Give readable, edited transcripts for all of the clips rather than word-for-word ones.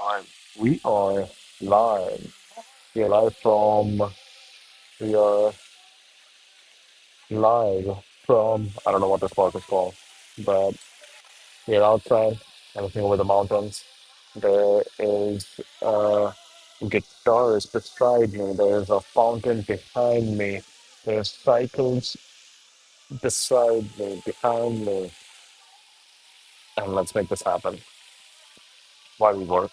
Alright, we are live. We are live from we are live from I don't know what this park is called, but we are outside and looking over the mountains. There is a guitarist beside me. There is a fountain behind me. There's cycles beside me, behind me, and let's make this happen while we work.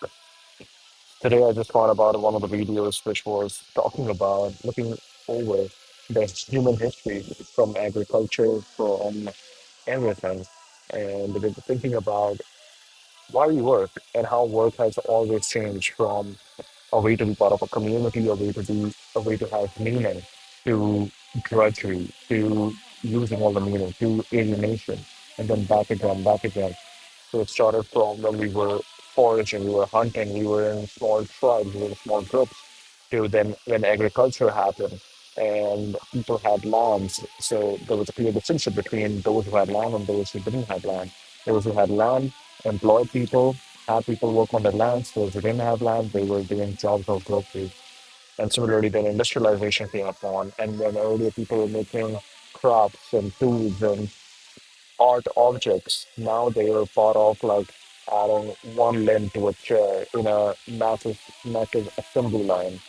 Today, I just thought about one of the videos which was talking about looking over the human history from agriculture, from everything, and we were thinking about why we work and how work has always changed from a way to be part of a community, a way to have meaning, to drudgery, to losing all the meaning, to alienation, and then back again, back again. So it started from when we were foraging, we were hunting, we were in small tribes, we were in small groups, to then when agriculture happened and people had lands. So there was a clear distinction between those who had land and those who didn't have land. Those who had land employed people, had people work on their lands. Those who didn't have land, they were doing jobs of grocery. And similarly, then industrialization came upon, and when earlier people were making crops and foods and art objects. Now they are part of like adding one limb to a chair in a massive assembly line.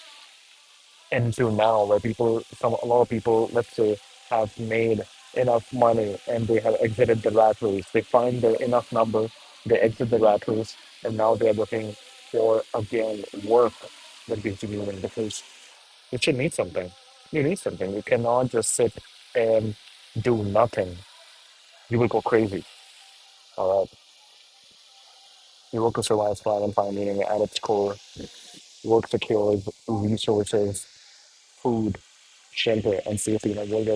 Into now where a lot of people, let's say, have made enough money and they have exited the rat race. They find their enough number, they exit the rat race, and now they're looking for again work that gives you meaning because you should need something. You need something. You cannot just sit and do nothing. You will go crazy. All right. You work to survive, thrive, and find meaning at its core. Work secures resources, food, shelter, and safety in a world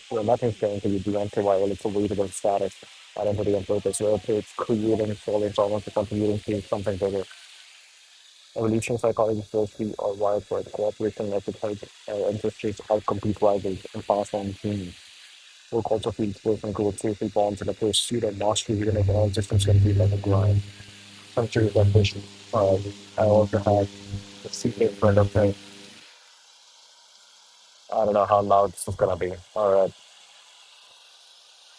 where nothing's guaranteed you beyond survival. It's a way to build status, identity, and purpose. Whether it's creating, solving problems, or contributing to something bigger. Evolution psychology says we are wired for it. Cooperation lets it help our ancestors outcompete rivals and pass on genes. Work also feeds personal growth, safety bonds, and a pursuit of mastery, even if all systems can feel like a grind. Countries like this. I also have the seat in front of me. I don't know how loud this is gonna be. All right.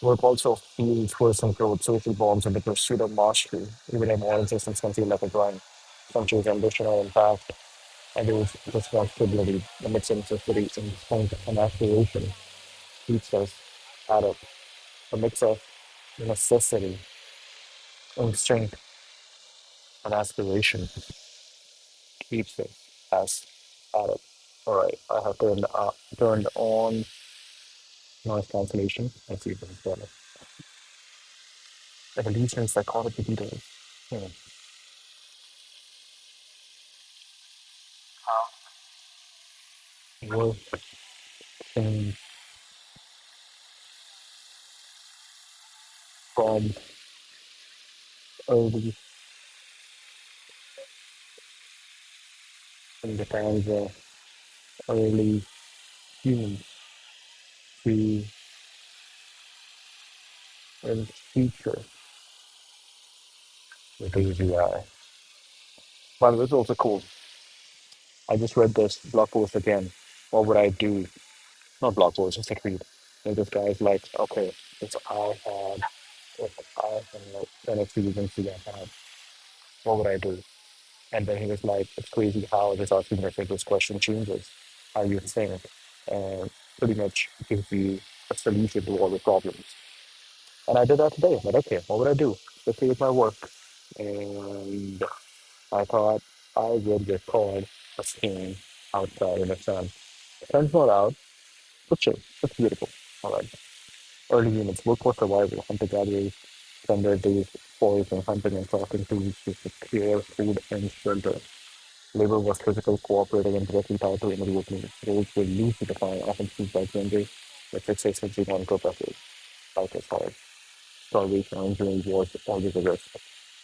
Work also fuels personal growth, social bonds, and the pursuit of mastery, even if all systems can feel like a grind. Countries ambition or impact, and there is responsibility, the mix of necessity, instinct, and aspiration keeps us at it. The mix of necessity, instinct, and aspiration keeps us at it. All right, I have turned on noise cancellation. Let's see if it's better. Evolution psychology details. Hmm. Work in from early in the times of early humans to in future with AGI. But it was also cool. I just read this blog post again. What would I do? Not blog post, just a tweet. And this guy's like, okay, if I had like NFT agency I had, what would I do? And then he was like, it's crazy how this asking yourself this question changes how you think and pretty much gives you a solution to all the problems. And I did that today. But okay, what would I do? Let's with my work. And I thought I would record a scene outside in the sun. Sun's not out, but chill. It's beautiful. All right. Early humans, work for survival, hunter gatherers, spend their days foraging, hunting, and crafting tools to secure food and shelter. Labor was physical, cooperative, and directly tied to individual needs. Roles were loosely defined, often chosen by gender, with fixations on purposes. Life is hard. Starvation or injury was always a risk.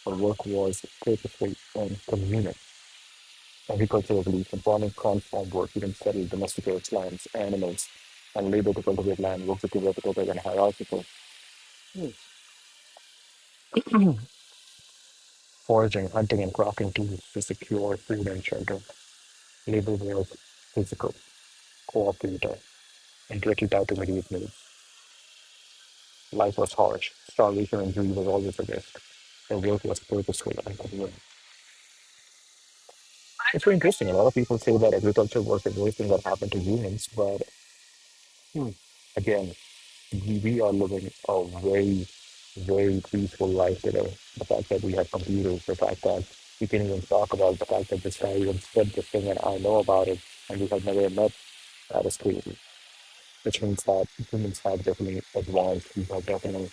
But work was purposeful and communal. Agricultural evolution, farming transformed work, even settled domesticated lands, animals, and labor to cultivate land, work became repetitive and hierarchical. foraging, hunting, and crafting tools to secure food and shelter. Labor was physical, cooperative, and directly tied to immediate needs. Life was harsh. Starvation and greed was always a risk. The work was purposeful and cruel. It's very interesting. A lot of people say that agriculture was the worst thing that happened to humans, but hmm, again, we are living a very, very peaceful life today. The fact that we have computers, the fact that we can even talk about the fact that this guy even said this thing and I know about it and we have never met, that is crazy. Which means that humans have definitely advanced, we have definitely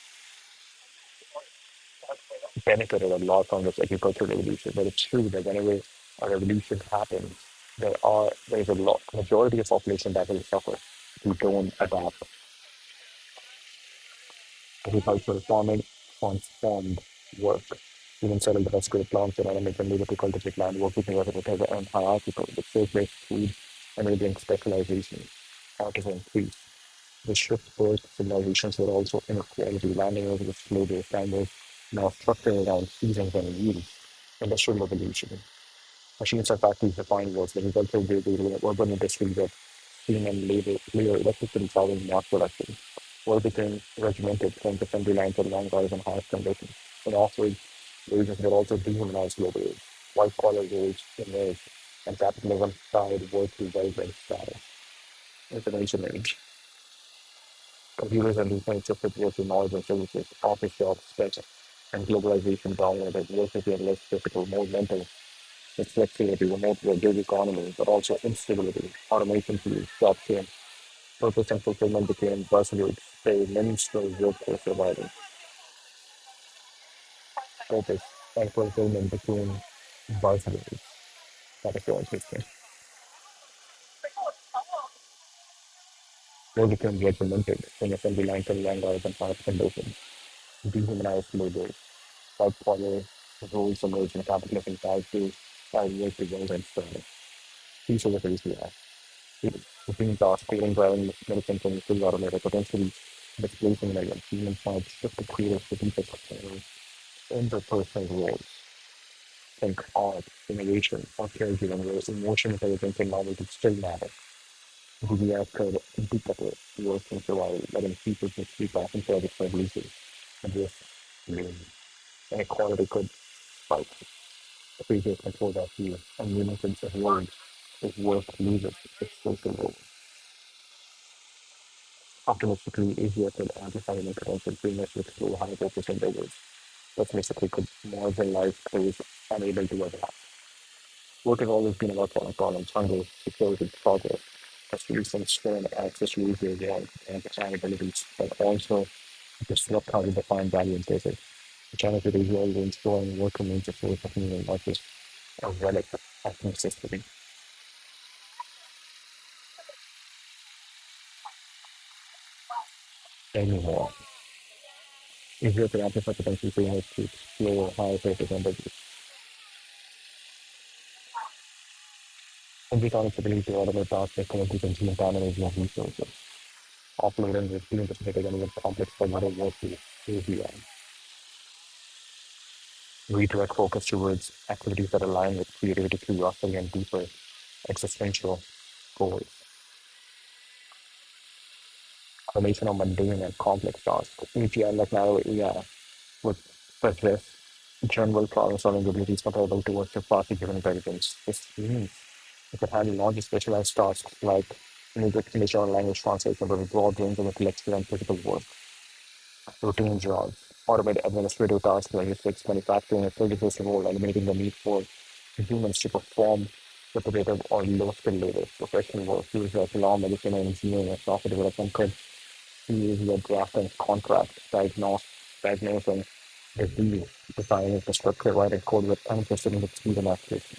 benefited a lot from this agricultural revolution. But it's true that whenever a revolution happens, there's a lot majority of population that will suffer who don't adapt. Agricultural farming transformed work. Even settled industrial plants and animals and labor to cultivate land, working together with and hierarchical, with surplus food, enabling specialization, artisan increase. The shift towards civilizations were also inequality, landing over with global standards, now structured around seasons and yield. Industrial revolution. Machines and factories define work. The result of the urban industries of steam and labor electricity powering mass production. Work became regimented, 10% reliance on long hours and harsh conditions. And offered wages were also dehumanized globally. White collar roles emerged, and capitalism tied work to welfare status. Information age. Computers and recent shifted work to knowledge and services, office jobs, specs, and globalization dominated work became less physical, more mental. With flexibility, remote work, gig economy, but also instability. Automation tools, job change, purpose and fulfillment became buzzwords. They many still work for survival. Purpose and fulfillment became buzzwords. That is so interesting. Work became regimented in assembly lines and long hours and harsh conditions. Dehumanized labor, white collar roles emerged in capitalism tied to work to wealth and status. These are the things we have. Routine tasks, failing driving medicine can still automated, potentially displacing millions. Human might shift to creative strategic interpersonal roles, think art, innovation, or caregiving, where emotion, intelligence, and novelty still matter. We are could decouple working survival, letting people just speak off and service revolution. And this means inequality could spike. The previous control that view, and human sense of world is worth losing its social role. Optimistically, Asia could amplify the potential premiums with slow high focus and beggars. But basically could marginalize those unable to adapt. Work has always been about solving problems, hunger, security, progress, recent strain, access to easier work, and sustainability, but also disrupt how we define value and purpose. The challenge with Asia is growing work remains a source of meaning, not just a relic of necessity anymore. Asia could amplify potential premiums to explore higher purpose and beggars. Every ability to automate tasks that currently consume time and energy and resources. Offloading the team to make it even complex for another work to API. Redirect focus towards activities that align with creativity, curiosity, and deeper existential goals. Automation of mundane and complex tasks. API like narrow AI would possess general problem-solving abilities comparable to what surpassing human intelligence. This means it could handle not just specialized tasks like English or language translation, but a broad range of intellectual and physical work. Routine jobs, automate administrative tasks, logistics, manufacturing, and services role, eliminating the need for humans to perform repetitive or low-skill labor. Professional work, fields like law, medicine, and engineering, and software development could be easier drafting contracts, diagnosing disease, designing infrastructure, writing code with unprecedented speed and accuracy.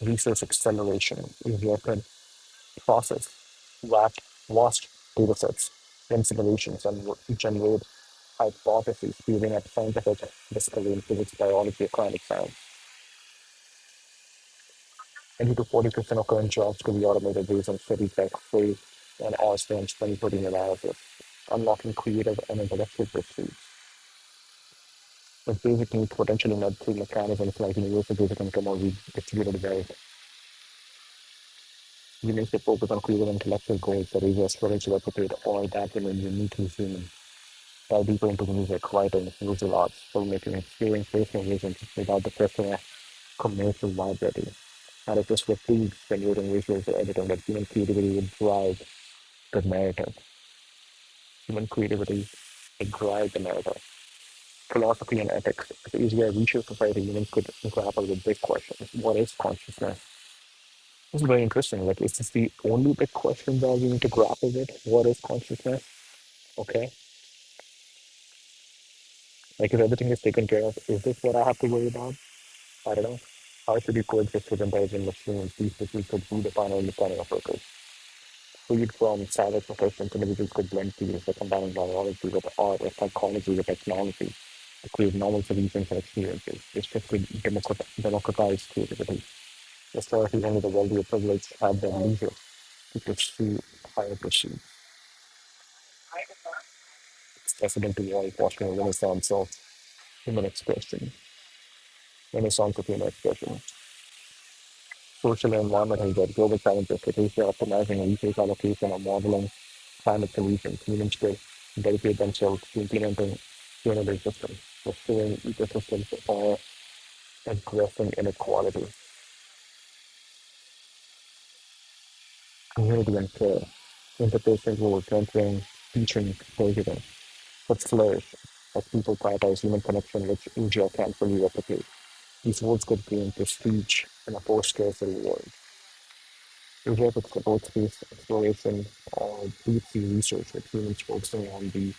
Research acceleration, easier could process vast data sets, run simulations, and generate hypotheses using at scientific discovery in physics, biology, or climate science. 20 to 40% of current jobs could be automated based on studies like Frey and Osborne's 2014 analysis, unlocking creative and intellectual pursuits. With basic needs potentially met through mechanisms like universal basic income or redistributed wealth. Humans should focus on creative intellectual goals that raise aspirations to replicate all that remain uniquely human. Dive deeper into music, writing, visual arts, filmmaking, exploring personal visions without the pressure of commercial viability. And if this were food, generating visuals or editing, that human creativity would drive the narrative. Human creativity would drive the narrative. Philosophy and ethics. As easier reshape society, humans could grapple with big questions. What is consciousness? This is very interesting. Like, is this the only big question that we need to grapple with? What is consciousness? Okay. Like, if everything is taken care of, is this what I have to worry about? I don't know. How should you coexist with intelligent machines? These systems could redefine our understanding of purpose. Freed from savage professions, individuals could blend fields by combining biology with art or psychology with technology to create novel solutions and experiences. This shift could democratize creativity. Historically, only the wealthy or privileged had the leisure to pursue higher pursuits. It's precedent to all fostering a human expression, renaissance of human expression. Social and environmental good, global challenges, such as optimizing resource allocation or modeling climate solutions. Humans should dedicate themselves to implementing sustainable systems, restoring ecosystems, or addressing inequality. Community and care, interpersonal roles, mentoring, teaching, caregiving, but flourish as people prioritize human connection, which Asia can't fully replicate. These roles could gain prestige in a post-scarcity world. Asia could support space exploration or deep sea research with humans focusing on the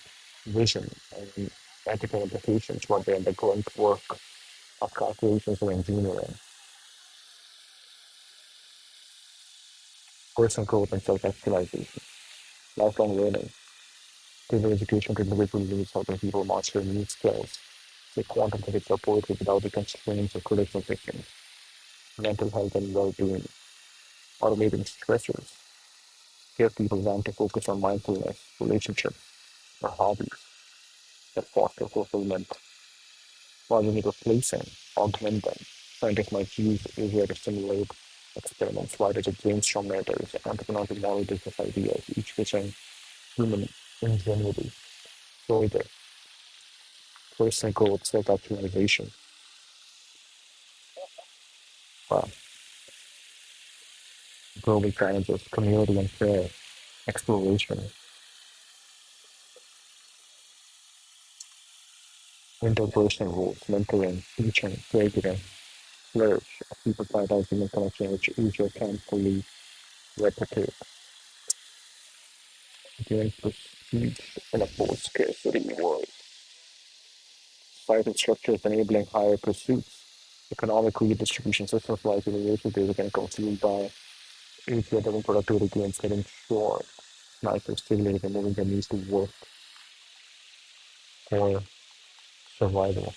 vision and ethical implications rather than the grunt work of calculations or engineering. Personal growth and self-actualization, lifelong learning, tailored education to individual needs, helping people master new skills, like quantum physics or poetry without the constraints of critical thinking, mental health and well-being, automating stressors, give people time to focus on mindfulness, relationships, or hobbies that foster fulfillment rather than replacing, augment them. Scientists might use Asia to simulate experiments, writers to brainstorm narratives, entrepreneurs to model business ideas, each featuring human ingenuity, further personal growth, self-actualization, uh, global challenges, community and care, exploration, interpersonal roles, mentoring, teaching, caregiving, flourish, people prioritize human connection, which Asia can fully replicate, during prestige in a post-scarcity world. Societal structures enabling higher pursuits, economic redistribution systems like universal basic income fueled by age-driven productivity gains that ensure life is stimulating and moving the needs to work for survival.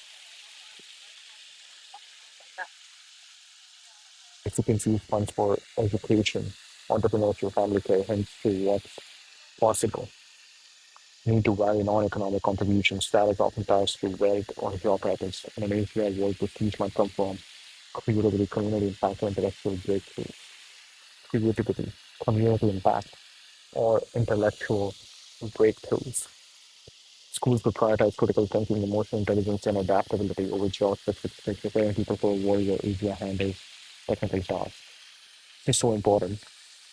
Recipients use funds for education, entrepreneurship, family care, hence to what's possible. Need to vary non-economic contributions, status often ties to wealth or job patterns. In an age where world prestige might come from creativity, community impact, or intellectual breakthrough. Creativity, community impact, or intellectual breakthroughs. Schools could prioritize critical thinking, emotional intelligence, and adaptability over job-specific skills, preparing people for a world where Asia handles technical tasks. It's so important.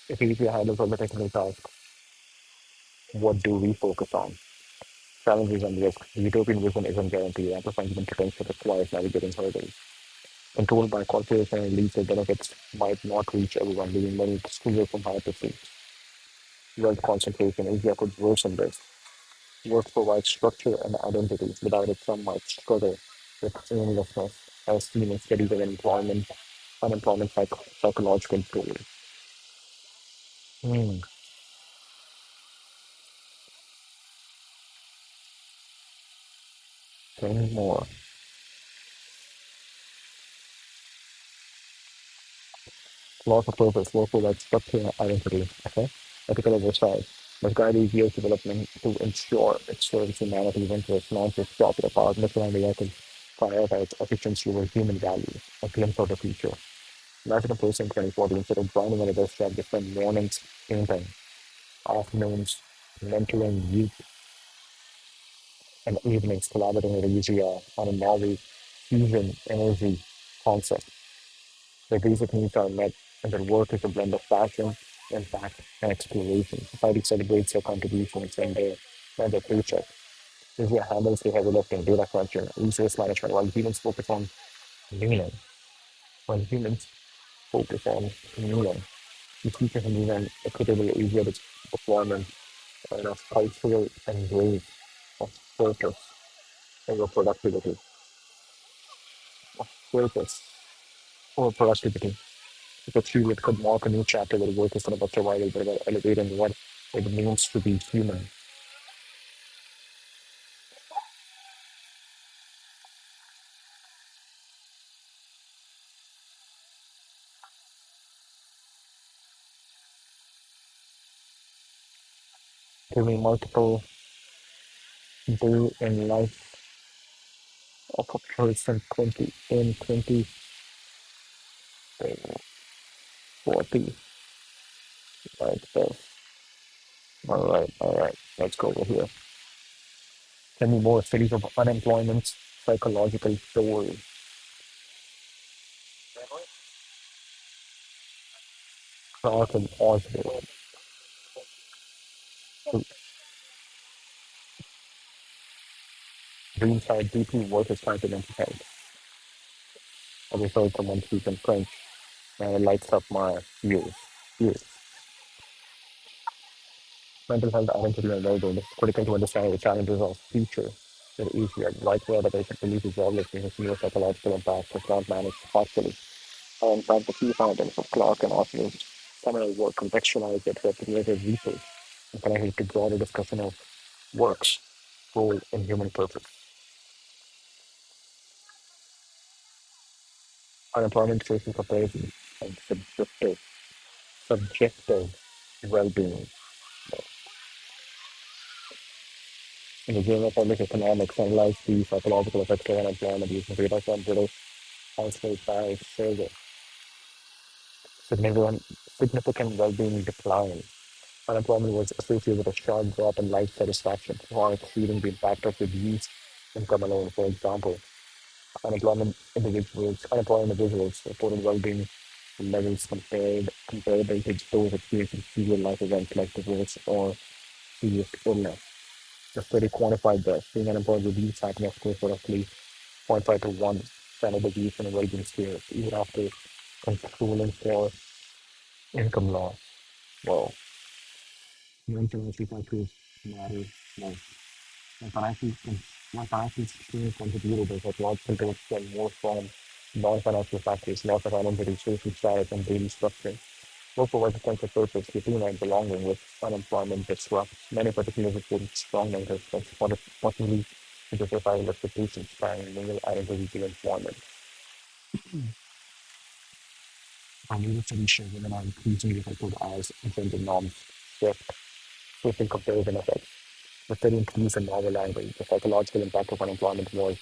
If Asia handles all the technical tasks, what do we focus on? Challenges and risks. The utopian vision isn't guaranteed. Amplifying human potential requires navigating hurdles. Controlled by corporations and elites, the benefits might not reach everyone, leaving many excluded from higher pursuits. Wealth concentration. Asia could worsen this. Work provides structure and identity. Without it, some might struggle with aimlessness, as seen in studies of unemployment psychological tool. Hmm. Tell me more. Loss of purpose. Work provides structure and identity. Okay. Ethical oversight must guide EVA's development to ensure it serves humanity's interests, not just profit or power, misaligned ethics. prioritize efficiency over human value, a glimpse of the future. Imagine a person in 2040 instead of grinding on a desk job, they spend mornings painting, afternoons mentoring youth, and evenings collaborating with Asia on a novel fusion energy concept. Their basic needs are met, and their work is a blend of passion, impact, and exploration. Society celebrates their contributions and their paycheck. Asia handles the heavy lifting, data crunching, resource management, while humans focus on meaning. While humans focus on meaning, we keep a new and equitable Asia deployment and of cultural embrace of purpose over productivity, purpose over productivity. Because truly it could mark a new chapter where work is not about survival, but about elevating what it means to be human. Giving multiple day in life of a person 20 in 2040. Like this. All right. Let's go over here. Tell me more cities of unemployment, psychological story. Clark and Oswald. Dreams are deeply worth his confidence held. I just heard someone speak in French and it lights up my ears. Ears. Mental health, identity, and well-being is critical to understanding the challenges of future with easier. Right where the patient believes is joblessness, his neuropsychological impact is not managed partially. And in fact, the key findings of Clark and Oswald's seminal work contextualize it with related research and connected to broader discussion of work's role in human purpose. Unemployment social comparison and subjective well-being. In the Journal of Public Economics, analyze the psychological effects of unemployment using data from British household size survey. Significant, significant well-being decline. Unemployment was associated with a sharp drop in life satisfaction, far exceeding the impact of reduced income alone. For example, unemployed individuals reported well-being levels comparable to those experiencing severe life events like divorce or serious illness. The study quantified this. Being unemployed reduced happiness scores for roughly 0.5 to 1 standard deviation in well-being scales, even after controlling for income loss. Well, mental factors matter most. When financial constraints contribute to psychological risks and more from non-financial factors, loss of identity, social status, and daily structure. Work provides a sense of purpose, routine, and belonging with unemployment disrupts many particularly reported strong mental stress, possibly to the societal expectations, tying male identity to employment. Our new studies show women are increasingly affected as gender norms shift, social comparison effects. The study includes a novel language. The psychological impact of unemployment was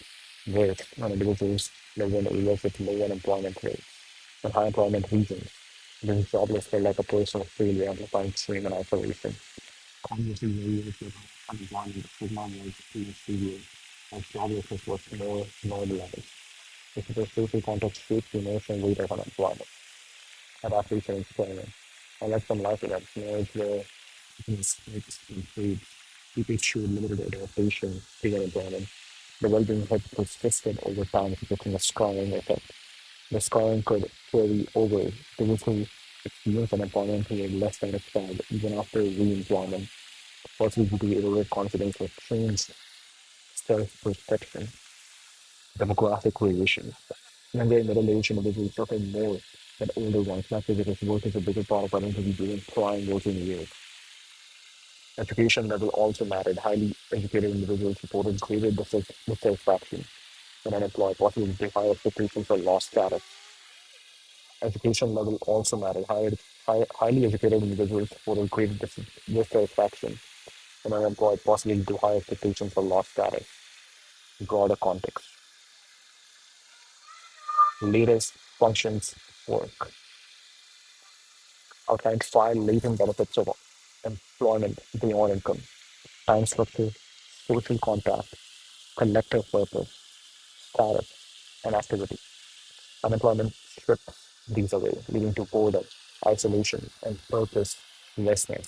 worse on individuals living in areas with low unemployment rates and high employment regions. Being jobless felt like a personal failure, amplifying shame and isolation. Conversely, areas with unemployment stigma was less severe, as joblessness was more normalized. This is a social context shapes the emotional weight of unemployment. Adaptation and training. Unlike some life events, marriage where mistakes and trade, people showed limited adaptation to unemployment. The well-being had persisted over time, creating a scarring effect. The scarring could carry over those who experience unemployment who were less satisfied even after re-employment, possibly due to eroded confidence with changed self-perception. Demographic variation. Younger and middle-aged individuals suffer more than older ones, not because work is a bigger part of identity during prime working years. Education level also mattered. Highly educated individuals reported greater dissatisfaction when unemployed, possibly due to higher expectations for lost status. Education level also mattered. Highly educated individuals reported greater dissatisfaction when unemployed, possibly due to higher expectations for lost status. Broader context. latest functions work, outlined five latent benefits of employment beyond income: time structure, social contact, collective purpose, status, and activity. Unemployment strips these away, leading to boredom, isolation, and purposelessness.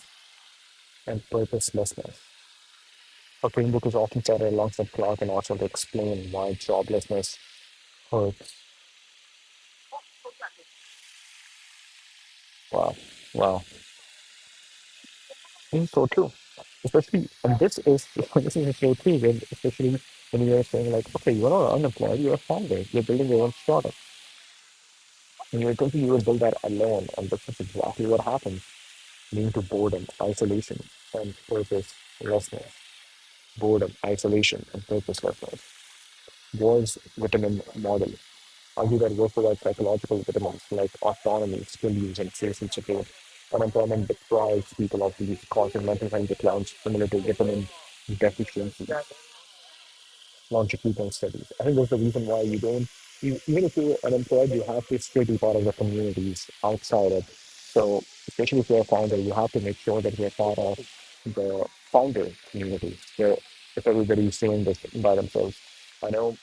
A framework is often cited alongside Clark and Marshall to explain why joblessness hurts. Wow, wow, it's so true. Especially, and this is this is so true when, especially when you're saying like, okay, you're not unemployed, you're a founder, you're building your own startup, and you're thinking you will build that alone, and this is exactly what happens, leading to boredom, isolation, and purposelessness. Boredom, isolation, and purposelessness. Wars vitamin model argue that work provides psychological vitamins like autonomy, skill use, and social support. Unemployment deprives people of these, causing mental health declines similar to vitamin deficiency. Longitudinal studies. I think that's the reason why you don't, even if you're unemployed, you have to still be part of the communities outside it. So, especially if you're a founder, you have to make sure that you're part of the founder community. Where if everybody's doing this by themselves. I know,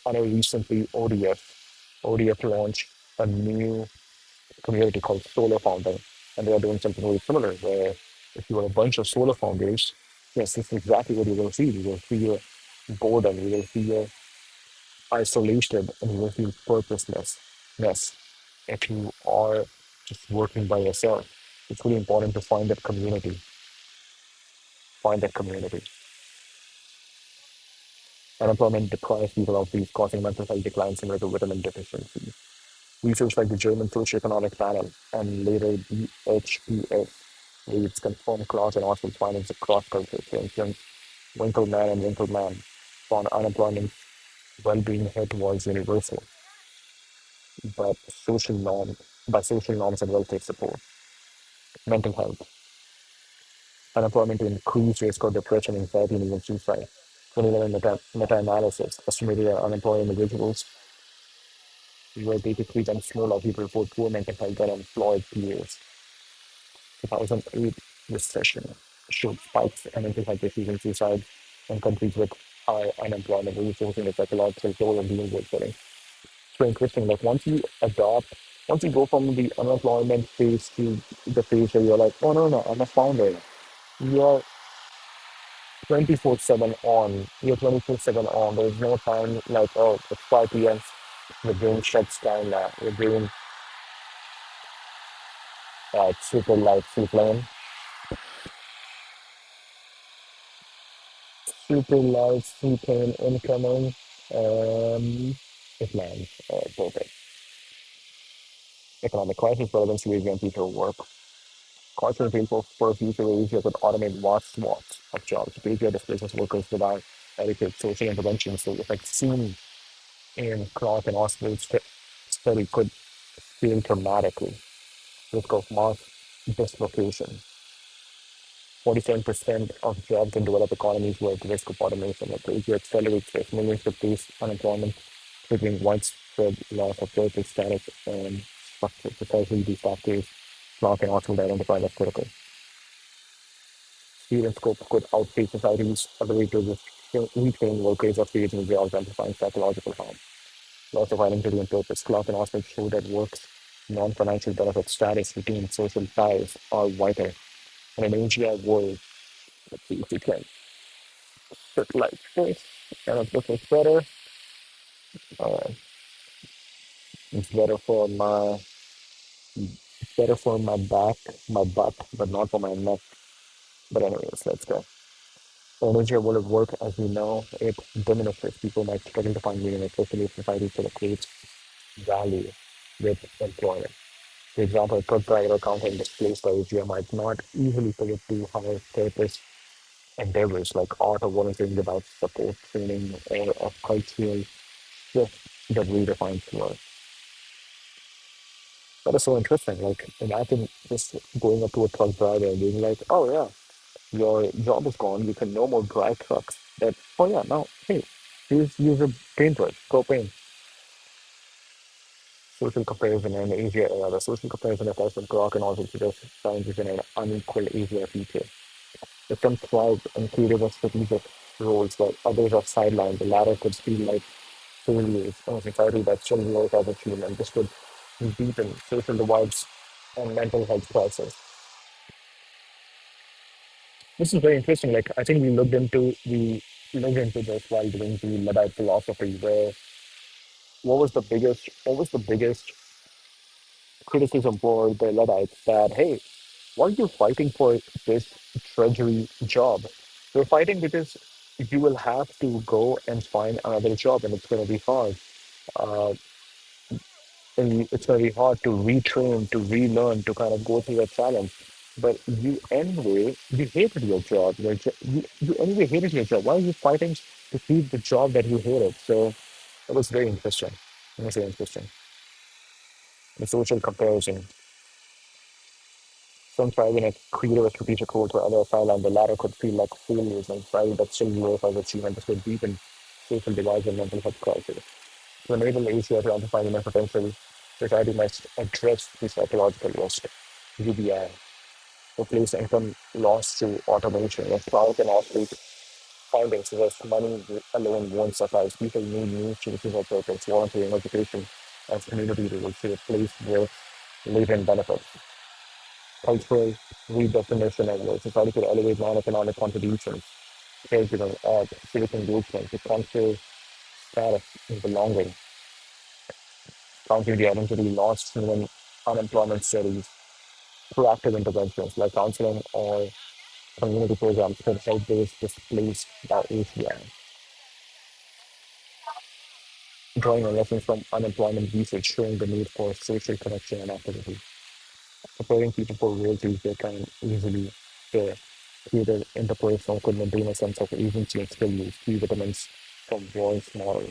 I know recently ODF launched a new community called Solar Founder, and they are doing something really similar where if you are a bunch of solar founders, yes, this is exactly what you will see. You will feel boredom, you will feel isolation, and you will feel purposeless. Yes, if you are just working by yourself, it's really important to find that community. Unemployment deprives people of these, causing mental health declines similar to vitamin deficiency. Research like the German Socioeconomic Panel and later BHPS leads confirmed class and Auschwitz findings across cultures. For instance, Winkleman and Winkleman found unemployment well-being hit was universal, but social norms and welfare support. Mental health, unemployment increased risk of depression, anxiety, and even suicide. 2011 meta-analysis estimated that unemployed individuals were 83 times more likely to report poor mental health than employed peers. 2008 recession showed spikes in mental health issues and suicide in countries with high unemployment, reinforcing the psychological toll of being work. So interesting. Like once you go from the unemployment phase to the phase where you're like, oh no, no, I'm a founder. You're 24/7 on. You're 24/7 on. There's no time like, oh, it's 5 p.m. The brain shuts down now. Your brain, super light, sleep lane. Super light, sleep lane incoming. It lands. Perfect. Economic crisis relevance to young people work. Corporate people for a future where Asia could automate vast swaths of jobs. Asia displaces workers without adequate social interventions. So, if like seen in Clark and Oswald's study could fail dramatically. Risk of mass dislocation. 47% of jobs in developed economies were at risk of automation. Like Asia accelerates this. Millions to face unemployment, triggering widespread loss of work status and structure. Precisely these factors Clark and Oswald identified as critical. Speed and scope could outpace society's ability to retrain workers or create new jobs, amplifying psychological harm. Loss of identity and purpose. Clark and Oswald show that work's non-financial benefits, status, routine, social ties are vital. In an AGI world, let's see if we can fit like this. And if this is better, uh, it's better for my back, my butt, but not for my neck. But anyways, let's go. Energy will of work, as we know, it diminishes. People might struggle to find meaning, especially if society still equates value with employment. For example, a truck driver counting displaced by AGM might not easily pivot to higher purpose endeavors like art or volunteering without support, training, or a cultural shift that redefines work. That is so interesting. Like, imagine just going up to a truck driver and being like, oh, yeah, your job is gone. You can no more drive trucks. That, oh, yeah, now, hey, use a paintbrush, go paint. social comparison in the Asia era. The social comparison effects of Grok and also suggests challenges in an unequal Asia future. The some thrive and creative or strategic roles while others are sidelined. The latter could feel like failures in a society that still knows as achievement. This could deepen social divides and mental health crisis. This is very interesting. Like I think we looked into this while doing the Luddite philosophy, where what was the biggest criticism for the Luddites that hey, why are you fighting for this drudgery job? You're fighting because you will have to go and find another job, and it's going to be hard. Uh, and it's going to be hard to retrain, to relearn, to kind of go through that challenge. But you hated your job. You anyway hated your job. Why are you fighting to keep the job that you hated? So it was very interesting. It was very interesting. The social comparison. Some thrive in a creative or strategic roles where others sideline. The latter could feel like failures and thrive but still glorifies achievement. This could deepen social divides and mental health crisis. To enable Asia to amplify human potential, society must address the psychological risk. UBI, replace income loss through automation. If cloud can operate findings suggest money alone won't suffice. People need new choices of purpose, volunteering, education, and community roles to replace their latent benefits. Cultural redefinition of work. Society could elevate non-economic contributions, caregiving, art, civic engagement to conquer status and belonging, countering the identity lost when unemployment studies, proactive interventions like counseling or community programs could help those displaced by ACI, drawing on lessons from unemployment research showing the need for social connection and activity, preparing people for roles they can easily share. Creative interpersonal could maintain a sense of agency and skill use, key vitamins from Roy's model.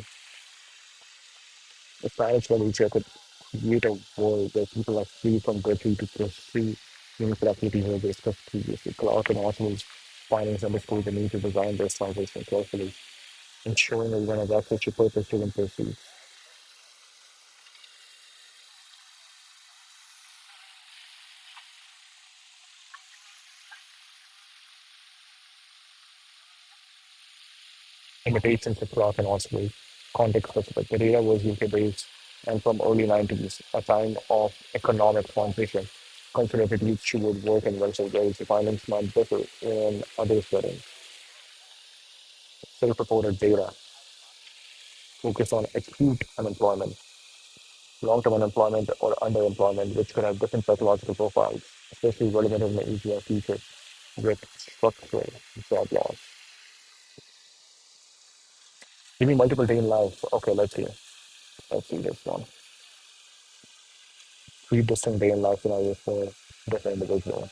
The Spanish literature could create a world where people are free from drudgery to pursue meaningful activities where they discussed previously. Clark and Oswald's findings underscore the need to design their salvation carefully, ensuring everyone has access to purpose-driven pursuits. Imitations of Clark and Oswald, context-specific. The data was UK-based and from early 90s, a time of economic transition. Considered it leads toward work and welfare, whereas the findings might differ in other settings. Self-reported data focus on acute unemployment, long-term unemployment, or underemployment, which can have different psychological profiles, especially relevant in the easier future with structural job loss. Give me multiple day in life. Okay, let's see. Let's see this one. Three distinct day in life scenarios for different individuals.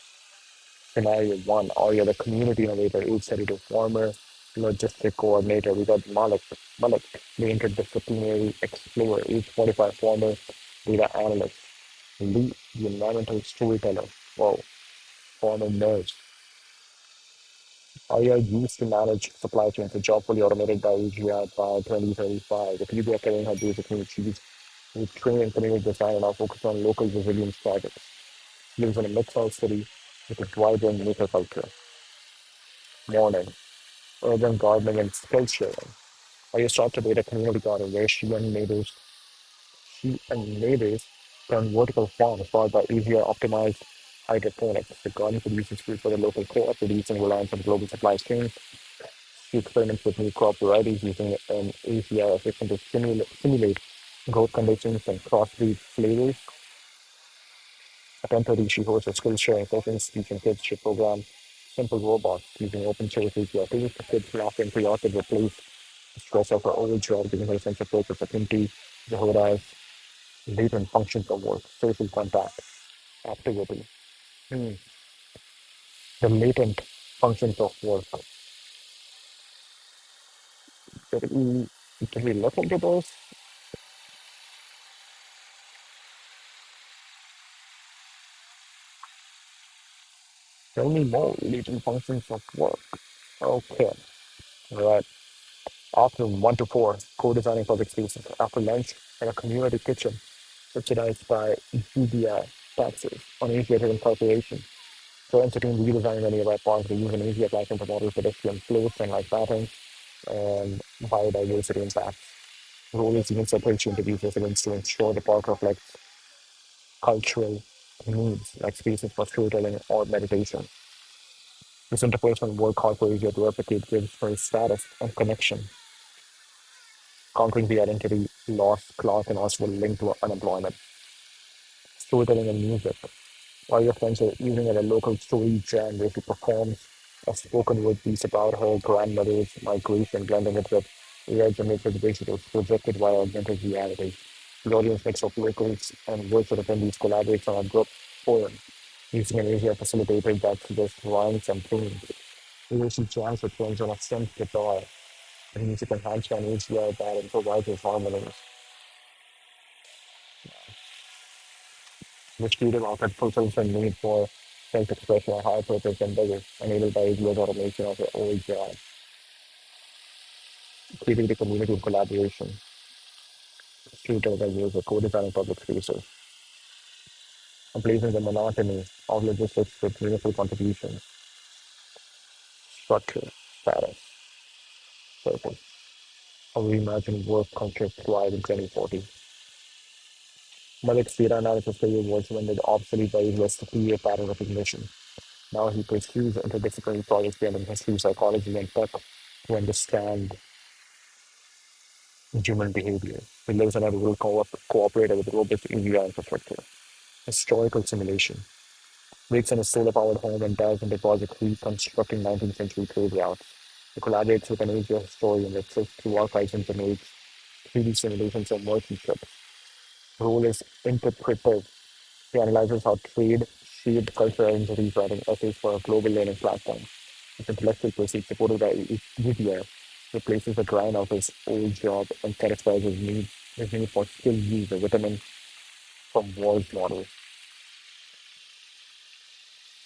Scenario one, are you the community innovator, age 32, former logistic coordinator? We got Malik, the interdisciplinary explorer, age 45, former data analyst. Lee, the environmental storyteller. Wow, former nurse. AI used to manage supply chains, a job fully automated by AGI by 2035. The people are carrying her basic needs. She's with training and community design and now focused on local resilience projects. Lives in a mid-sized city with a vibrant maker culture. Morning, urban gardening and skill sharing. I start to date a community garden where she and neighbors turn vertical farms powered by easier optimized hydroponics. The garden produces food for the local co-op, reducing reliance on global supply chains. She experiments with new crop varieties using an ACI assistant to simulate growth conditions and crossbreed flavors. At 10:30, she hosts a skills sharing sessions teaching kids to program simple robots using open source API tools. The kids laugh and curiosity replace the stress of her old job, giving her a sense of purpose, affinity, Jehora's latent functions of work, social contact, activity. Hmm. The latent functions of work. Can we look into those? Tell me more latent functions of work. Okay, right. After 1 to 4, co-designing public spaces. After lunch, in a community kitchen. subsidized by UBI taxes on Asia-driven corporations. Current team redesigned many of our parks to use an Asia platform to model pedestrian flows and light patterns and biodiversity impacts. Role is even separation to these residents to ensure the park reflects cultural needs like spaces for storytelling or meditation. This interpersonal work hard for Asia to replicate gives for status and connection, countering the identity loss, class, and also linked to unemployment. Storytelling and music. While your friends are evening at a local story jam where she performs a spoken word piece about her grandmother's migration, blending it with AI-generated visuals projected via augmented reality. The audience mix of locals and virtual attendees collaborates on a group poem using an Asia facilitator that suggests rhymes and themes. She jams with friends on a synth guitar and music enhanced by an HDR that improvises harmonies. This creative outlet fulfills the need for self-expression and higher purpose endeavors, enabled by AGI's automation of the OHI, creativity, community, and collaboration, storytelling and music, co-designing public spaces, and placing the monotony of logistics with meaningful contributions, structure, status, purpose, how we imagine work culture thrive in 2040. Malik's data analysis career was rendered obsolete by his clear pattern recognition. Now he pursues interdisciplinary projects beyond history, psychology, and tech to understand human behavior. He lives in a rural cooperative with robust EVR infrastructure. Historical simulation. Wakes in a solar-powered home and dives into project reconstructing 19th century trade routes. He collaborates with an Asia historian that sifts through archives and generates 3D simulations of merchant ships. Role is interpretive. He analyzes how trade shaped cultural identities, writing essays for a global learning platform. His intellectual pursuit, supported by UBI, replaces the grind of his old job and satisfies his need for skill use, a vitamin from Wall's model.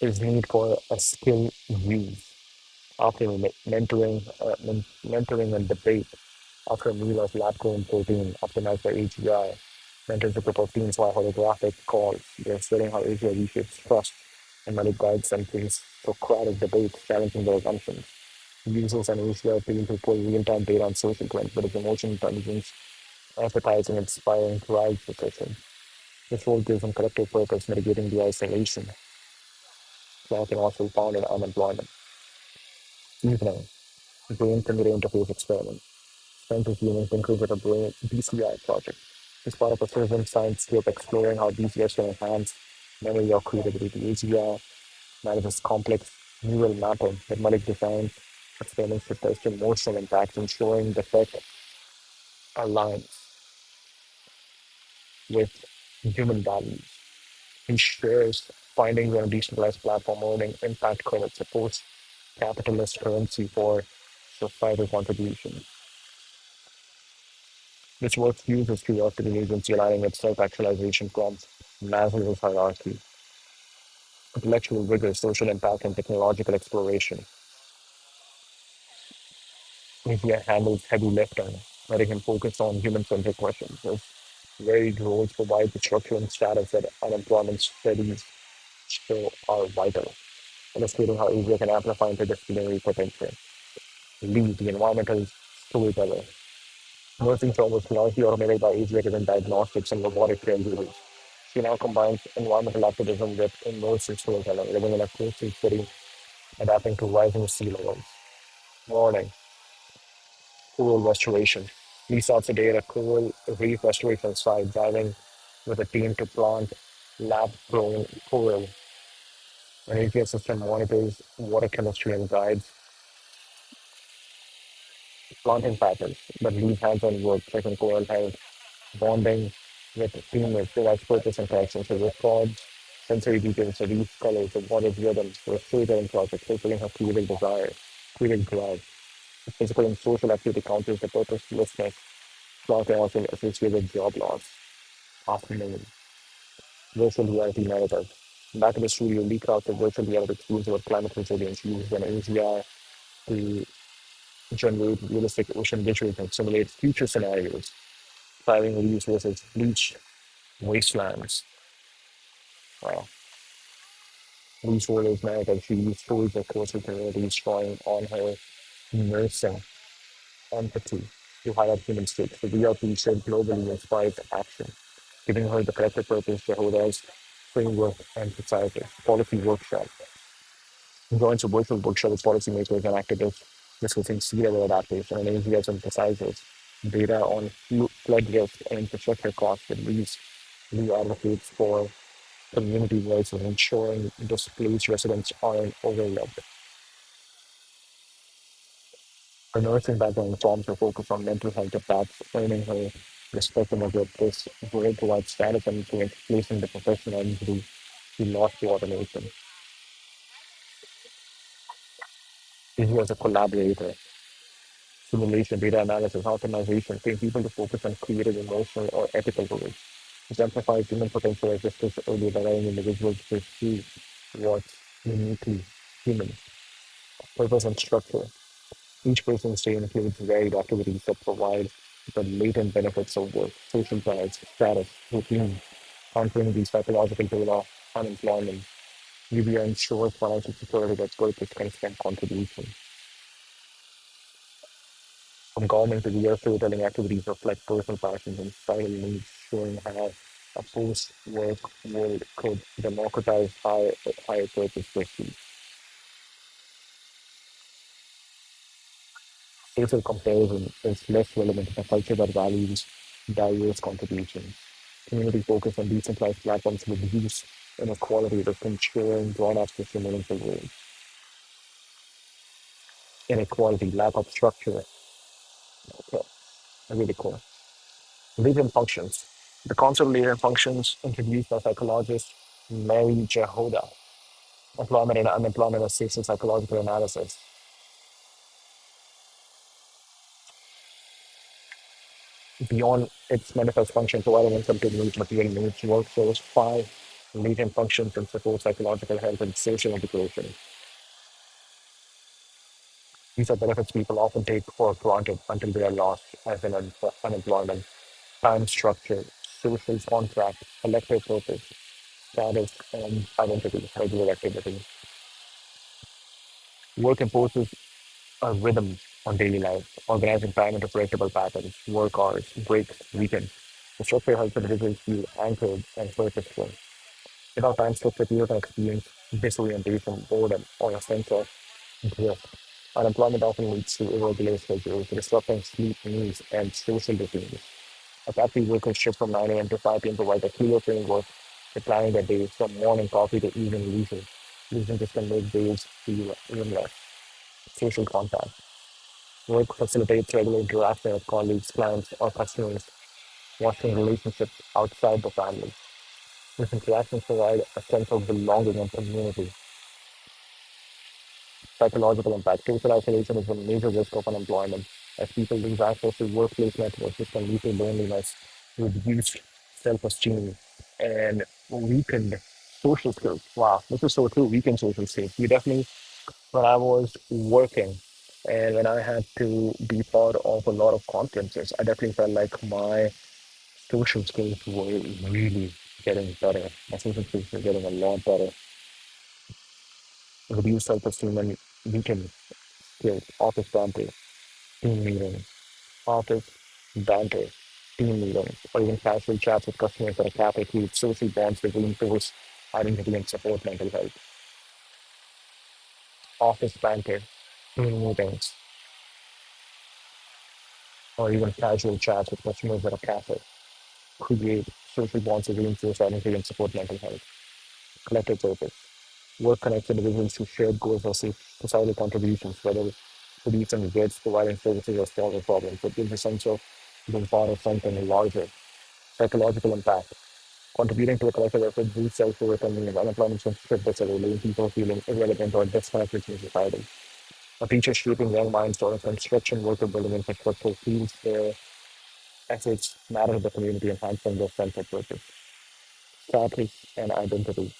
His need for a skill use. After mentoring and debate, after a meal of lab-grown protein optimized by AGI, mentors a group of teens via holographic calls. They're studying how AGI reshapes trust and Malik guides them through Socratic debates, challenging their assumptions. He uses an AGI tool to pull real-time data on social trends, but his emotional intelligence, empathizing, inspiring, drives decision. This role gives him collective purpose, mitigating the isolation, that can also found in unemployment. Evening, brain computer interface experiment. Scientists using Thinker with a brain BCI project. It's part of a citizen science group exploring how BCIs can enhance memory or creativity. The AGI manages complex neural mapping that Malik designs experiments to test emotional impacts, ensuring the tech aligns with human values. He shares findings on a decentralized platform earning impact credits, a post-capitalist currency for societal contributions. This work uses curiosity agency aligning with self-actualization from Maslow's hierarchy, intellectual rigor, social impact, and technological exploration. India handles heavy lifting, letting him focus on human-centered questions. His varied roles provide the structure and status that unemployment studies show are vital, illustrating how Asia can amplify interdisciplinary potential. Lee, the environmental storyteller. Nursing job was largely automated by age-driven diagnostics and robotic surgery. She now combines environmental activism with immersive storytelling, living in a coastal city, adapting to rising sea levels. Warning, coral restoration. Lee starts a day at a coral reef restoration site, diving with a team to plant lab-grown coral. An APS system monitors water chemistry and guides planting patterns, but Lee's hands-on work, checking coral health, bonding with teammates provides purpose and connection to record sensory details, so these colors, the water's rhythm, for a storytelling project, fulfilling her creative desire, creative drive. The physical and social activity counters the purposelessness, flaw can also associated with job loss. Afternoon, virtual reality narrative. Back in the studio, Lee crafted virtual reality tools about climate resilience, used an AGI to generate realistic ocean visuals and simulate future scenarios, thriving reefs versus bleach wastelands. Uh, these photos narrative, she used stories of coastal communities drawing on her nursing empathy to highlight human stakes. The VRP said globally inspires action, giving her the collective purpose to hold as framework and society. Policy workshop. Joins a virtual workshop with policymakers and activists discussing sea level adaptation and Asia emphasizes data on flood risk and infrastructure costs that leads new advocates for community voice and ensuring displaced residents aren't overlooked. Her nursing background informs her focus on mental health impacts, earning her respect among this worldwide status and placing the professional entity she lost to automation. Easy as a collaborator, simulation, data analysis, optimization, train people to focus on creative, emotional, or ethical goals. Exemplifies human potential as discussed earlier by allowing individuals to pursue what's uniquely human, purpose and structure. Each person's day includes varied activities that provide the latent benefits of work, social ties, status, routine, countering the psychological toll of unemployment. UBI ensures financial security that's worth its constant contribution. From government to the storytelling activities reflect personal passions and societal needs, showing how a post-work world could democratize higher purpose pursuits. Social comparison is less relevant in a culture that values diverse contributions. Community focus on decentralized platforms reduce inequality that ensuring broad access to meaningful roles. Inequality, lack of structure, okay, really cool. Latent functions. The concept of latent functions introduced by psychologist Mary Jahoda. Employment and unemployment assist psychological analysis. Beyond its manifest function, providing income to meet material needs, work shows five latent functions and support psychological health and social integration. These are benefits people often take for granted until they are lost, as in unemployment, time structure, social contract, collective purpose, status, and identity, regular activity. Work imposes a rhythm on daily life, organizing time into predictable patterns, work hours, breaks, weekends. The structure helps individuals feel anchored and purposeful. Without time structure, people can experience disorientation, boredom, or a sense of drift. Unemployment often leads to irregular schedules, disrupting sleep needs and social routines. A factory worker shift from 9 a.m. to 5 p.m. provides a clear framework for planning their day from morning coffee to evening leisure. Using this can make days feel aimless. Social contact. Work facilitates regular interaction with colleagues, clients, or customers, fostering relationships outside the family. These interactions provide a sense of belonging and community. Psychological impact. Social isolation is a major risk of unemployment. As people lose access to workplace networks, this can lead to loneliness, reduced self-esteem, and weakened social skills. Wow, this is so true. Weakened social skills. You definitely, when I was working and when I had to be part of a lot of conferences, I definitely felt like my social skills were really getting better. My social skills were getting a lot better. Reduced self-esteem and weakened skills, office banter, team meetings, office banter, team meetings, or even casual chats with customers at a cafe create social bonds that reinforce identity and support mental health. Office banter, team meetings, or even casual chats with customers at a cafe create social bonds that reinforce identity and support mental health. Collective purpose. Work connects individuals to shared goals or societal contributions, whether producing goods, providing services, or solving problems. It gives a sense of being part of something larger. Psychological impact. Contributing to a collective effort boosts self-worth and means unemployment can strip this away, leaving people feeling irrelevant or disconnected from society. A teacher shaping young minds or a construction worker building infrastructure feels their efforts matter to the community, enhancing their sense of purpose. Status and identity.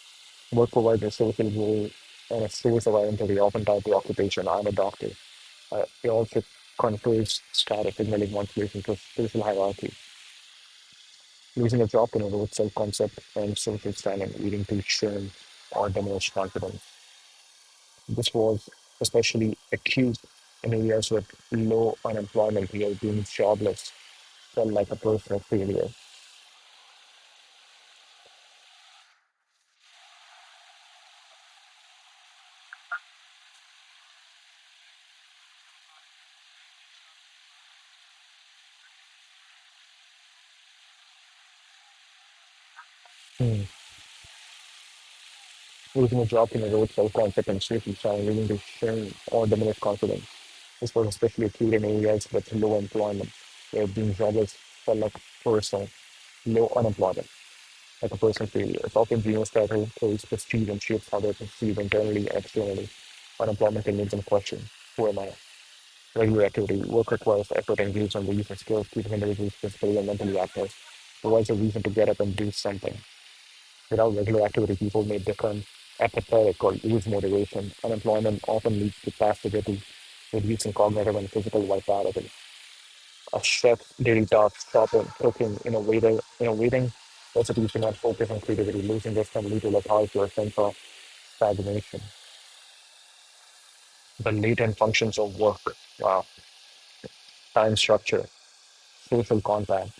Work provides a social role and a source of identity, often tied to occupation. I'm a doctor. It also confers status, signaling one's place into social hierarchy. Losing a job can erode self-concept and social standing, leading to shame or diminished confidence. This was especially acute in areas with low unemployment, where being jobless felt like a personal failure. Hmm. Losing a job can erode self-concept and social standing, leading to shame or diminished confidence. This was especially acute in areas with low employment, where being jobless felt like personal, low unemployment, like a personal failure. It's often Gino's title carries prestige and shapes how they're perceived internally and externally. Unemployment can leave them question, who am I? Regular activity, work requires effort, engagement, and the use of skills, keeping individuals physically and mentally active. Provides a reason to get up and do something. Without regular activity, people may become apathetic or lose motivation. Unemployment often leads to passivity, reducing cognitive and physical vitality. A chef's daily tasks, shopping, cooking, waiting recipes do not focus on creativity, losing this can lead to lethargy or sense of stagnation. The latent functions of work, wow, time structure, social contact,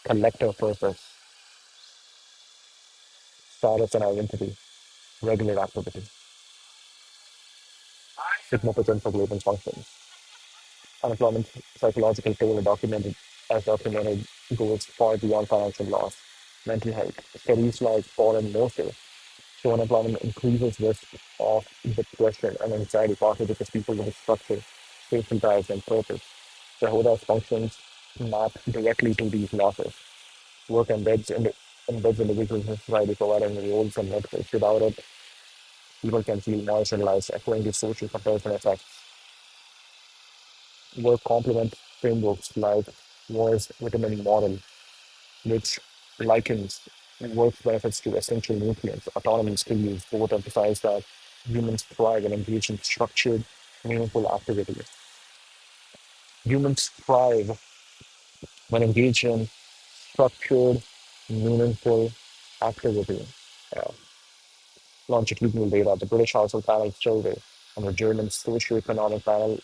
collective purpose, status and identity, regular activity, significance of latent functions. Unemployment psychological toll are documented as documented goes far beyond financial loss. Mental health. Studies like Paul and Mercer show unemployment increases risk of depression and anxiety, partly because people with structure, social ties, and purpose. Shahoda's functions map directly to these losses. Work embeds individuals in society, providing roles and networks. Without it, people can feel marginalized, according to social comparison effects. Work complements frameworks like Moore's vitamin model, which likens work benefits to essential nutrients. Autonomy and skill use both emphasize that humans thrive and engage in structured, meaningful activity. Humans thrive when engaged in structured, meaningful activity. Uh, Longitudinal data, the British Household Panel survey, and the German Socioeconomic Panel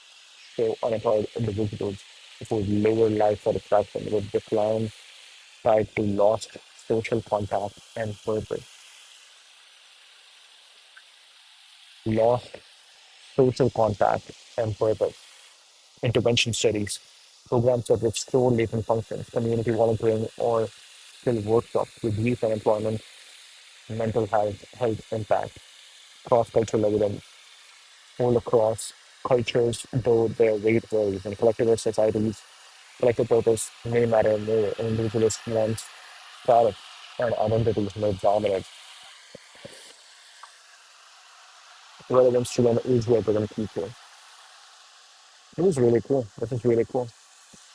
show unemployed individuals report lower life satisfaction with decline tied to lost social contact and purpose. Lost social contact and purpose. Intervention studies, programs that restore latent functions, community volunteering, or skill workshops reduce unemployment, mental health impact, cross-cultural evidence, all across cultures, though their weight varies. In collectivist societies, collective purpose may matter more. Individualist wants status and identity may dominate. Relevance to an age-driven future. It was really cool. This is really cool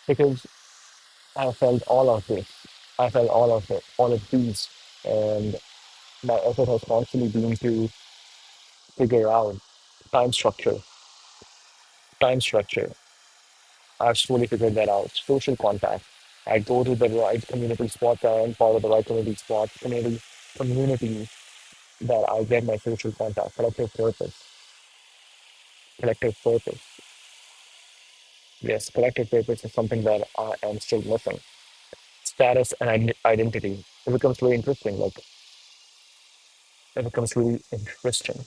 because I felt all of this. I felt all of it, all of these, and my effort has constantly been to figure out time structure. Time structure. I've slowly figured that out. Social contact. I go to the right community spots. I am part of the right community spots. Community that I get my social contact. Collective purpose. Collective purpose. Yes, collective purpose is something that I am still missing. Status and identity. It becomes really interesting. Like it becomes really interesting.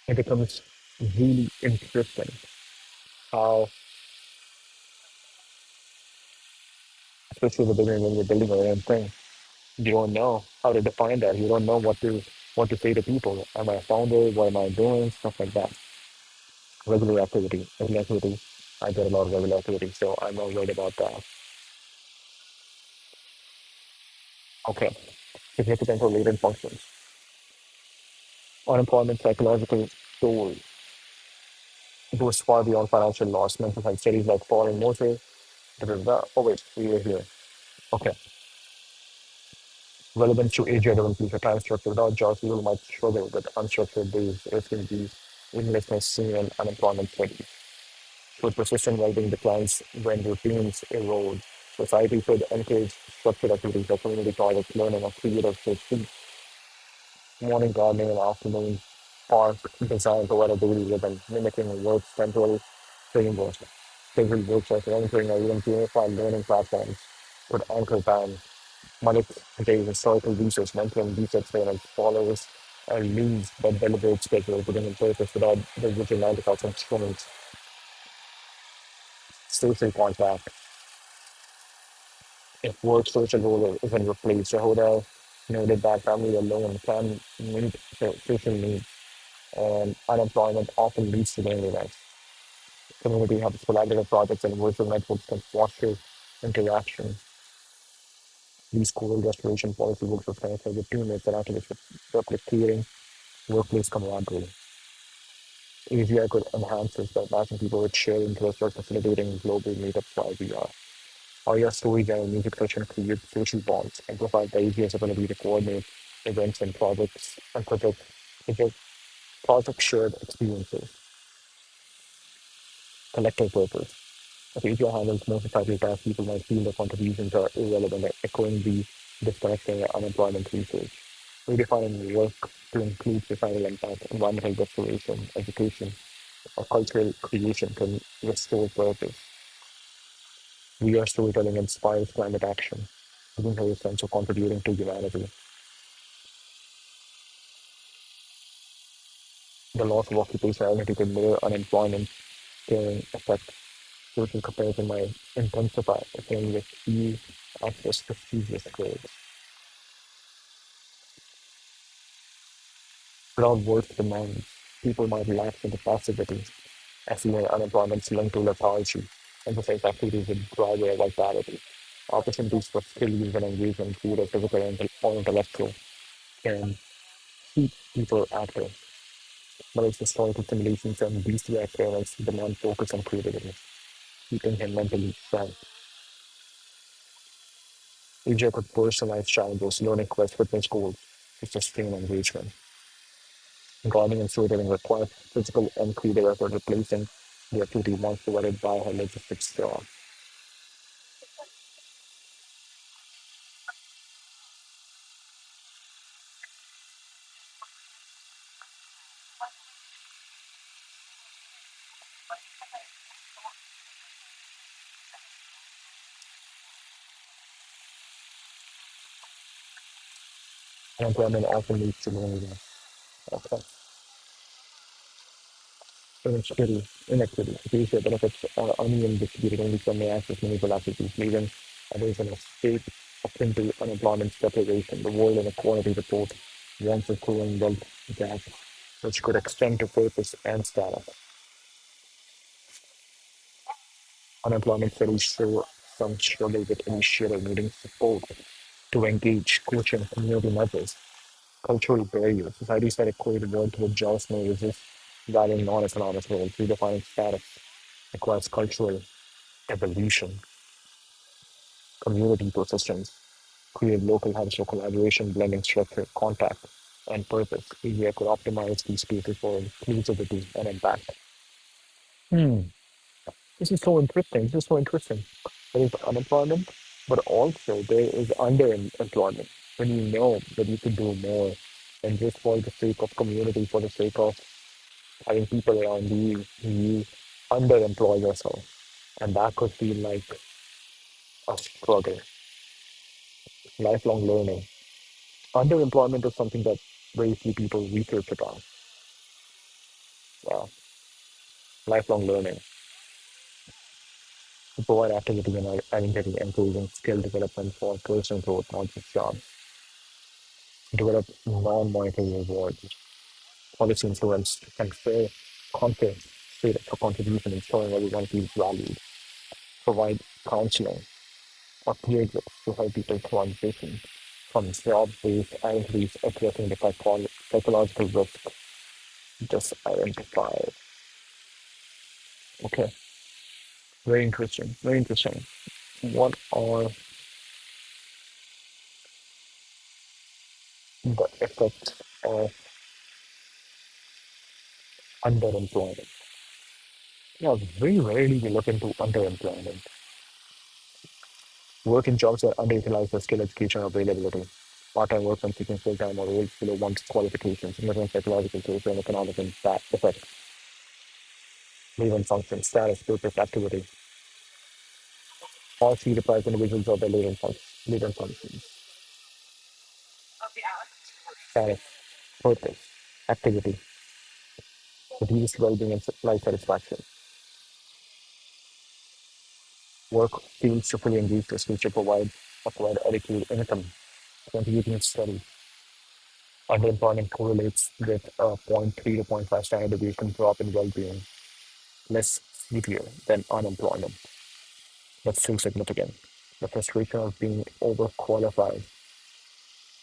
It becomes really interesting how, especially the beginning when you're building your own thing, you don't know how to define that. You don't know what to say to people. Am I a founder? What am I doing? Stuff like that. Regular activity. Regular activity. I get a lot of regular activity, so I'm not worried about that. Okay. Significant or latent functions. Unemployment, psychological toll goes far beyond financial loss. Mental health studies like foreign motor. Da, da, da. Oh wait, we were here. Okay. Relevant to age-driven future time structure. Without jobs, people might struggle with unstructured days, risking these. aimlessness seen in unemployment studies. Should persistent well-being declines when routines erode. Society should encourage structured activities like community projects, learning, or creative pursuits. Morning gardening and afternoon park design provide a daily rhythm, mimicking work's temporal framework. Scheduled workshops, volunteering, or even unified learning platforms could anchor time. Malik contains historical research, mentoring research trainers, follows a loose but deliberate schedule, putting in purpose without the rigid 9 to 5 constraints. Social contact. If work social role isn't replaced, Yehuda noted that family alone can meet the social needs, and unemployment often leads to loneliness. Community hubs, collaborative projects, and virtual networks can foster interaction. These core restoration policy works with connected with teammates and activists, replicating workplace camaraderie. AGI could enhance this by matching people with shared interests or facilitating global meetups via VR. Audio storytelling, music session create social bonds, amplify the AGI's ability to coordinate events and project, project shared experiences, collective purpose. If AGI handles more societal tasks, people might feel their contributions are irrelevant, echoing the disconnecting unemployment research. Redefining work to include societal impact, environmental restoration, education, or cultural creation can restore purpose. VR storytelling inspires climate action, giving her a sense of contributing to humanity. The loss of occupational identity can mirror unemployment, can affect social comparison might intensify, again with few access to previous grades. Without work demands, people might lack the capacity, as senior unemployment is linked to lethargy, emphasize activities with driver vitality. Opportunities for skill use and engagement, either physical or intellectual, can keep people active. But its historical simulations and these two experiments demand focus and creativity, keeping him mentally sharp. AJ could personalize challenges, learning quest fitness goals to sustain engagement. Gardening and storytelling require physical and creative effort, replacing the activity once provided by her logistics job. Unemployment often leads to loneliness. Okay. Inequity. These benefits are uneven distributed only some may access meaningful activities, leaving others in a state akin to unemployment deprivation. The World Inequality Report warns of growing wealth gap, which could extend to purpose and status. Unemployment studies show some struggle with initiative needing support to engage, coaching, community measures, cultural barriers. Societies that equate work with jobs may resist valuing non-economic roles, redefining status requires cultural evolution, community ecosystems, create local hubs for collaboration, blending structure, contact, and purpose. Media could optimize these spaces for inclusivity and impact. Hmm. This is so interesting. This is so interesting. There is unemployment, but also there is underemployment. When you know that you could do more, and just for the sake of community, for the sake of having people around you, you underemploy yourself, and that could feel like a struggle. Lifelong learning. Underemployment is something that very few people research about. Wow. Lifelong learning to provide activity and identity, improving skill development for personal growth, not just jobs. Develop non-monetary rewards, policy influence, and fair context for contribution, ensuring everyone feels valued. Provide counseling or peer groups to help people transition from job-based identities addressing the psychological risk just identified. Okay, very interesting. Very interesting. What are the effects of Underemployment. Yeah, very rarely we look into underemployment. Work in jobs that underutilize for skill education or availability. Part-time work when seeking full-time or roles below one's qualifications, significant psychological, social, and economic impact effect. Leave and function, status, purpose, activity. All three deprive individuals of their leave and function, status, purpose, activity, reduced well-being and life satisfaction. Work feels to fully engage the skill to provide adequate income, contributing to study. Underemployment correlates with a zero point 0.3 to zero point 0.5 standard deviation drop in well-being, less severe than unemployment, but still significant. The frustration of being overqualified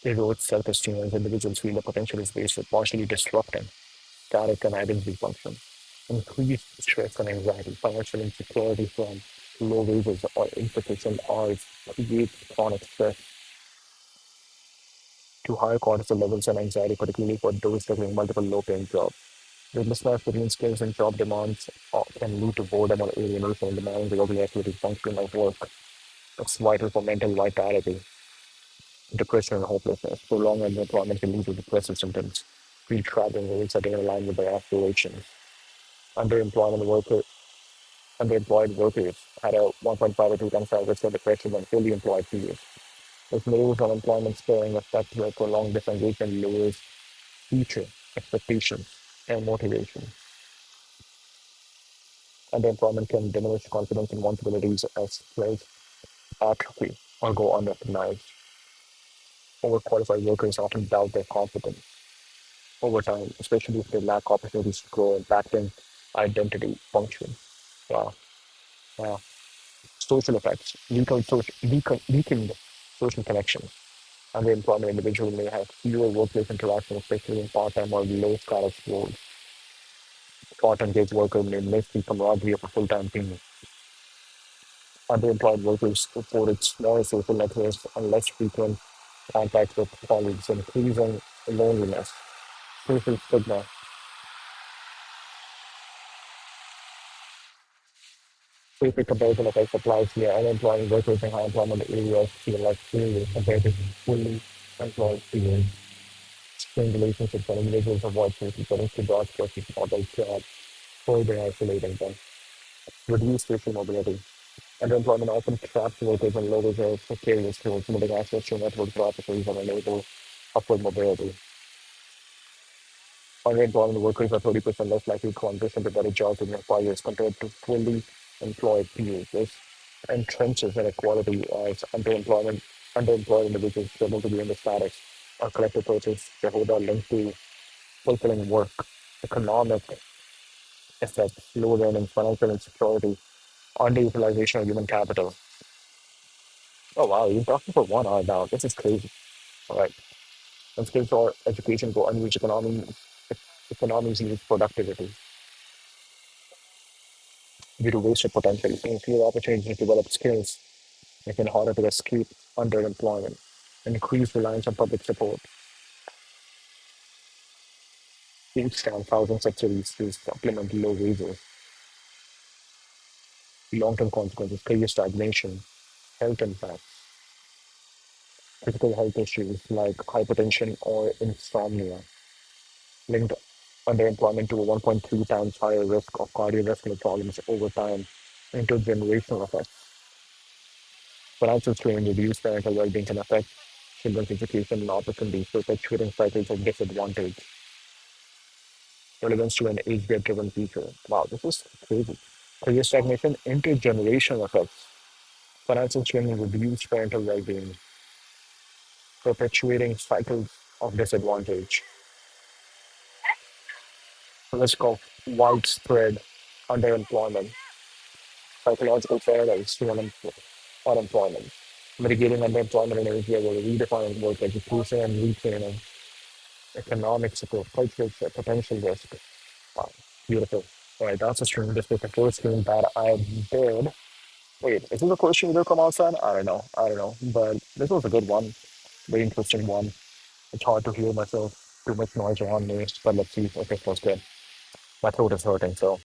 erodes self-esteem as individuals feel the potential is wasted, partially disrupting static and identity function. Increased stress and anxiety, financial insecurity from low wages or insufficient hours creates chronic stress to higher cortisol levels and anxiety, particularly for those juggling multiple low-paying jobs. The mismatch between skills and job demands can lead to boredom or alienation in demanding the regular activity function of work. It's vital for mental vitality, depression, and hopelessness. Prolonged unemployment can lead to depressive symptoms, pre-trapping roles that are in line with their aspirations. Underemployment worker, underemployed workers had a 1.5 or 2 times higher risk of depression than fully employed peers. This lowers unemployment sparing effect where prolonged disengagement lowers future expectations and motivation. Underemployment can diminish confidence in one's abilities as skills atrophy or go unrecognized. Overqualified workers often doubt their competence over time, especially if they lack opportunities to grow, impacting identity function. Wow. Wow. Social effects, weakened social connections. Underemployment individual may have fewer workplace interactions, especially in part-time or low-status roles. Part-time gig worker may miss the camaraderie of a full-time team. Underemployed workers reported smaller social networks and less frequent contact with colleagues, increasing loneliness, social stigma. Social comparison effects applies here. Unemployed workers in high employment areas feel like failures compared to fully employed peers. Strained relationships and individuals avoid social settings to dodge versus model jobs, further isolating them. Reduced social mobility. Underemployment often traps workers in low reserve precarious roles, limiting access to network processes and enable upward mobility. Underemployment workers are 30% less likely to transition to better jobs within 5 years compared to fully employed peers. This entrenches inequality as underemployed individuals struggle to be in the status or collective purchase that hold are linked to fulfilling work, economic effects, low earnings, financial insecurity, underutilization of human capital. Oh wow, you're talking for 1 hour now. This is crazy. All right. When skills or education go unused, economies use productivity due to wasted potential, and fewer opportunities to develop skills, making it harder to escape underemployment. Increased reliance on public support, each down thousands of cities to supplement low wages, long-term consequences, career stagnation, health impacts, physical health issues like hypertension or insomnia, linked underemployment to a 1.3 times higher risk of cardiovascular problems over time, intergenerational effects. Financial strain, reduced parental well-being can affect children's education and opportunities, perpetuating cycles of disadvantage, relevance to an age-driven future. Wow, this is crazy. Career stagnation, intergenerational effects. Financial strain and reduced parental well-being, perpetuating cycles of disadvantage. Risk of widespread underemployment, psychological parallels to unemployment. Mitigating underemployment in Asia will redefine work education and retraining, economic support, cultural fit, potential risk. Wow, beautiful. All right, that's a stream. This was the first stream that I did. Wait, is this a question you will come outside? I don't know. I don't know. But this was a good one. Very interesting one. It's hard to hear myself. Too much noise around me. But let's see if it was good. My throat is hurting, so